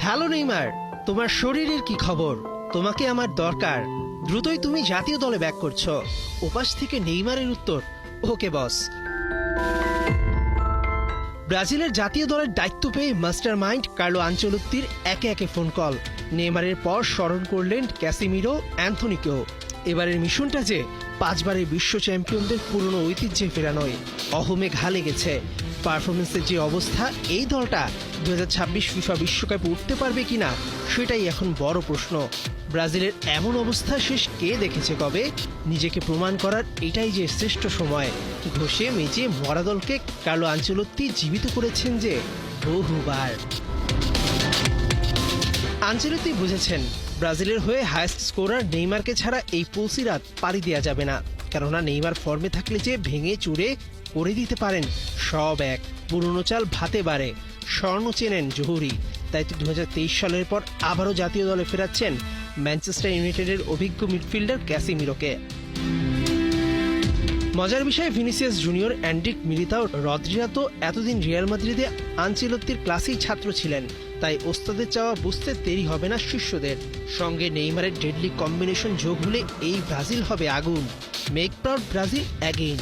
Hello Neymar, তোমার শরীরের কি খবর? তোমাকে আমার দরকার। দ্রুতই তুমি জাতীয় দলে ব্যাক করছো। ওপাশ থেকে নেইমারের উত্তর, ওকে বস। ব্রাজিলের জাতীয় দলের দায়িত্ব পেয়ে মাস্টার মাইন্ড কার্লো আনচেলত্তির একে একে ফোন কল। নেইমারের পর স্মরণ করলেন ক্যাসিমিরো, অ্যান্থনিকেও। এবারের মিশনটা যে 5 বারের বিশ্ব চ্যাম্পিয়নদের পুরনো ঐতিহ্যে ফেরানোয়। অহমে ঘা লেগেছে। পারফরমেন্সের যে অবস্থা, এই দলটা 2026 ফিফা বিশ্বকাপে উঠতে পারবে কিনা সেটাই এখন বড় প্রশ্ন। ব্রাজিলের এমন অবস্থা শেষ কে দেখেছে কবে? নিজেকে প্রমাণ করার এটাই যে শ্রেষ্ঠ সময়। ঘষে মেজে মরা দলকে কার্লো আনচেলত্তি জীবিত করেছেন যে বহুবার। আনচেলত্তি বুঝেছেন, ব্রাজিলের হয়ে হাইয়েস্ট স্কোরার নেইমারকে ছাড়া এই পুলসিরাত পাড়ি দেওয়া যাবে না। কেননা নেইমার ফর্মে থাকলে যে ভেঙে চুরে করে দিতে পারেন সব এক। পুরনো চাল ভাতে বাড়ে, স্বর্ণ চেনেন জহুরি। তাই তো 2023 সালের পর আবারও জাতীয় দলে ফেরাচ্ছেন ম্যানচেস্টার ইউনাইটেডের অভিজ্ঞ মিডফিল্ডার ক্যাসিমিরোকে। মজার বিষয়, Vinicius Junior, Endrick Militao, Rodrygo তো এতদিন রিয়াল মাদ্রিদে আনচেলত্তির ক্লাসেই ছাত্র ছিলেন। তাই ওস্তাদের চাওয়া বুঝতে দেরি হবে না শিষ্যদের। সঙ্গে নেইমারের ডেডলি কম্বিনেশন যোগ হলে এই ব্রাজিল হবে আগুন। Make proud Brazil again.